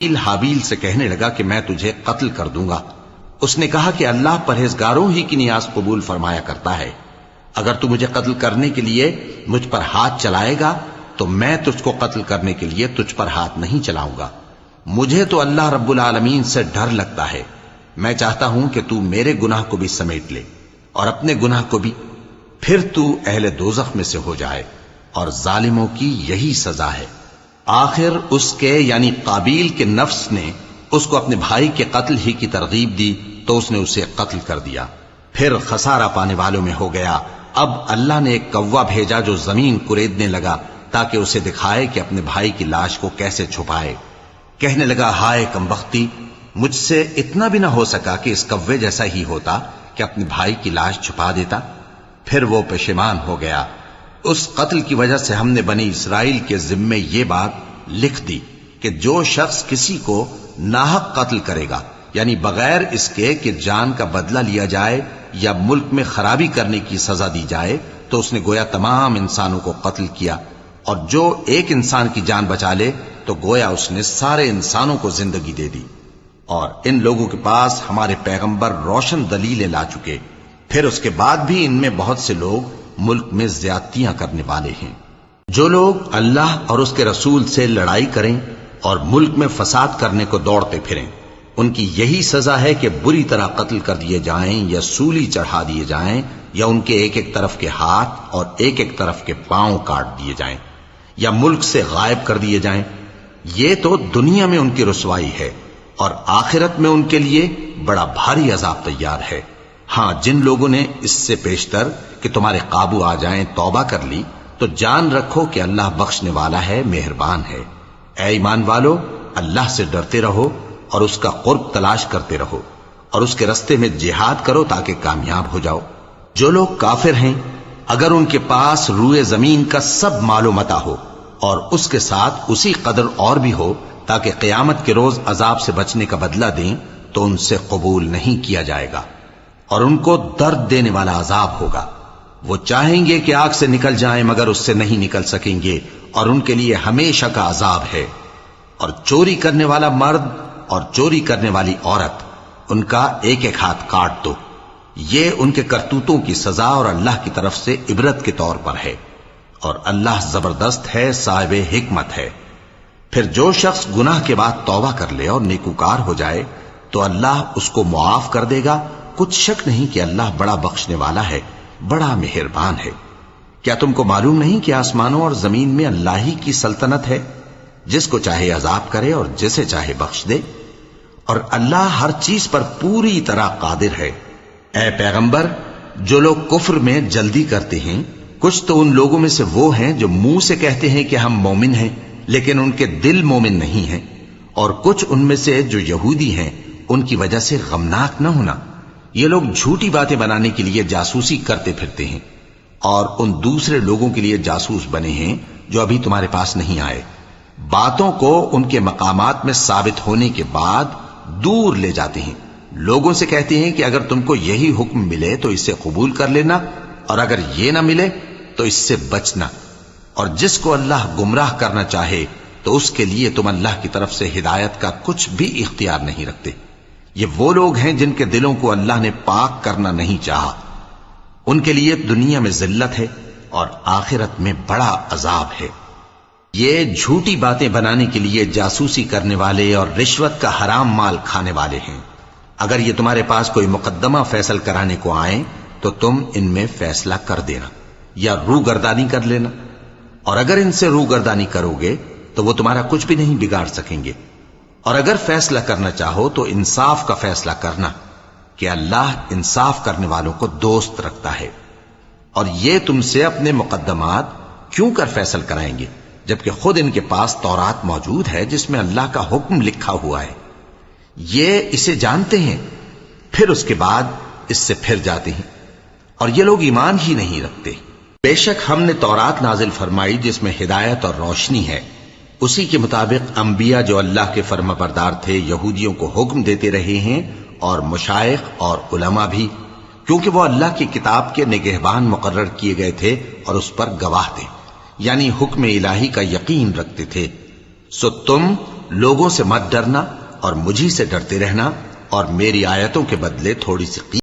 حابیل سے کہنے لگا کہ میں تجھے قتل کر دوں گا۔ اس نے کہا کہ اللہ پرہیزگاروں ہی کی نیاز قبول فرمایا کرتا ہے، اگر تو مجھے قتل کرنے کے لیے مجھ پر ہاتھ چلائے گا تو میں تجھ کو قتل کرنے کے لیے تجھ پر ہاتھ نہیں چلاؤں گا۔ مجھے تو اللہ رب العالمین سے ڈر لگتا ہے، میں چاہتا ہوں کہ تو میرے گناہ کو بھی سمیٹ لے اور اپنے گناہ کو بھی، پھر تو اہل دوزخ میں سے ہو جائے، اور ظالموں کی یہی سزا ہے۔ آخر اس کے یعنی قابیل کے نفس نے اس کو اپنے بھائی کے قتل ہی کی ترغیب دی تو اس نے اسے قتل کر دیا، پھر خسارہ پانے والوں میں ہو گیا۔ اب اللہ نے ایک کوا بھیجا جو زمین کریدنے لگا تاکہ اسے دکھائے کہ اپنے بھائی کی لاش کو کیسے چھپائے۔ کہنے لگا، ہائے کمبختی، مجھ سے اتنا بھی نہ ہو سکا کہ اس کوے جیسا ہی ہوتا کہ اپنے بھائی کی لاش چھپا دیتا۔ پھر وہ پشیمان ہو گیا۔ اس قتل کی وجہ سے ہم نے بنی اسرائیل کے ذمے یہ بات لکھ دی کہ جو شخص کسی کو ناحق قتل کرے گا، یعنی بغیر اس کے کہ جان کا بدلہ لیا جائے یا ملک میں خرابی کرنے کی سزا دی جائے، تو اس نے گویا تمام انسانوں کو قتل کیا، اور جو ایک انسان کی جان بچا لے تو گویا اس نے سارے انسانوں کو زندگی دے دی۔ اور ان لوگوں کے پاس ہمارے پیغمبر روشن دلیلیں لا چکے، پھر اس کے بعد بھی ان میں بہت سے لوگ ملک میں زیادتیاں کرنے والے ہیں۔ جو لوگ اللہ اور اس کے رسول سے لڑائی کریں اور ملک میں فساد کرنے کو دوڑتے پھریں، ان کی یہی سزا ہے کہ بری طرح قتل کر دیے جائیں یا سولی چڑھا دیے جائیں، یا ان کے ایک ایک طرف کے ہاتھ اور ایک ایک طرف کے پاؤں کاٹ دیے جائیں، یا ملک سے غائب کر دیے جائیں۔ یہ تو دنیا میں ان کی رسوائی ہے، اور آخرت میں ان کے لیے بڑا بھاری عذاب تیار ہے۔ ہاں، جن لوگوں نے اس سے پیشتر کہ تمہارے قابو آ جائیں توبہ کر لی تو جان رکھو کہ اللہ بخشنے والا ہے، مہربان ہے۔ اے ایمان والو، اللہ سے ڈرتے رہو اور اس کا قرب تلاش کرتے رہو، اور اس کے رستے میں جہاد کرو تاکہ کامیاب ہو جاؤ۔ جو لوگ کافر ہیں، اگر ان کے پاس روئے زمین کا سب مال و متاع ہو اور اس کے ساتھ اسی قدر اور بھی ہو تاکہ قیامت کے روز عذاب سے بچنے کا بدلہ دیں، تو ان سے قبول نہیں کیا جائے گا، اور ان کو درد دینے والا عذاب ہوگا۔ وہ چاہیں گے کہ آگ سے نکل جائیں مگر اس سے نہیں نکل سکیں گے، اور ان کے لیے ہمیشہ کا عذاب ہے۔ اور چوری کرنے والا مرد اور چوری کرنے والی عورت، ان کا ایک ایک ہاتھ کاٹ دو۔ یہ ان کے کرتوتوں کی سزا اور اللہ کی طرف سے عبرت کے طور پر ہے، اور اللہ زبردست ہے، صاحب حکمت ہے۔ پھر جو شخص گناہ کے بعد توبہ کر لے اور نیکوکار ہو جائے تو اللہ اس کو معاف کر دے گا۔ کچھ شک نہیں کہ اللہ بڑا بخشنے والا ہے، بڑا مہربان ہے۔ کیا تم کو معلوم نہیں کہ آسمانوں اور زمین میں اللہ ہی کی سلطنت ہے، جس کو چاہے عذاب کرے اور جسے چاہے بخش دے، اور اللہ ہر چیز پر پوری طرح قادر ہے۔ اے پیغمبر، جو لوگ کفر میں جلدی کرتے ہیں، کچھ تو ان لوگوں میں سے وہ ہیں جو منہ سے کہتے ہیں کہ ہم مومن ہیں لیکن ان کے دل مومن نہیں ہیں، اور کچھ ان میں سے جو یہودی ہیں، ان کی وجہ سے غمناک نہ ہونا۔ یہ لوگ جھوٹی باتیں بنانے کے لیے جاسوسی کرتے پھرتے ہیں، اور ان دوسرے لوگوں کے لیے جاسوس بنے ہیں جو ابھی تمہارے پاس نہیں آئے۔ باتوں کو ان کے مقامات میں ثابت ہونے کے بعد دور لے جاتے ہیں، لوگوں سے کہتے ہیں کہ اگر تم کو یہی حکم ملے تو اسے قبول کر لینا، اور اگر یہ نہ ملے تو اس سے بچنا، اور جس کو اللہ گمراہ کرنا چاہے تو اس کے لیے تم اللہ کی طرف سے ہدایت کا کچھ بھی اختیار نہیں رکھتے۔ یہ وہ لوگ ہیں جن کے دلوں کو اللہ نے پاک کرنا نہیں چاہا، ان کے لیے دنیا میں ذلت ہے اور آخرت میں بڑا عذاب ہے۔ یہ جھوٹی باتیں بنانے کے لیے جاسوسی کرنے والے اور رشوت کا حرام مال کھانے والے ہیں۔ اگر یہ تمہارے پاس کوئی مقدمہ فیصل کرانے کو آئیں تو تم ان میں فیصلہ کر دینا یا روگردانی کر لینا، اور اگر ان سے روگردانی کرو گے تو وہ تمہارا کچھ بھی نہیں بگاڑ سکیں گے۔ اور اگر فیصلہ کرنا چاہو تو انصاف کا فیصلہ کرنا، کہ اللہ انصاف کرنے والوں کو دوست رکھتا ہے۔ اور یہ تم سے اپنے مقدمات کیوں کر فیصل کرائیں گے جبکہ خود ان کے پاس تورات موجود ہے جس میں اللہ کا حکم لکھا ہوا ہے۔ یہ اسے جانتے ہیں، پھر اس کے بعد اس سے پھر جاتے ہیں، اور یہ لوگ ایمان ہی نہیں رکھتے۔ بے شک ہم نے تورات نازل فرمائی جس میں ہدایت اور روشنی ہے، اسی کے مطابق انبیاء جو اللہ کے فرما بردار تھے یہودیوں کو حکم دیتے رہے ہیں، اور مشائخ اور علماء بھی، کیونکہ وہ اللہ کی کتاب کے نگہبان مقرر کیے گئے تھے اور اس پر گواہ تھے، یعنی حکم الہی کا یقین رکھتے تھے۔ سو تم لوگوں سے مت ڈرنا اور مجھی سے ڈرتے رہنا، اور میری آیتوں کے بدلے تھوڑی سی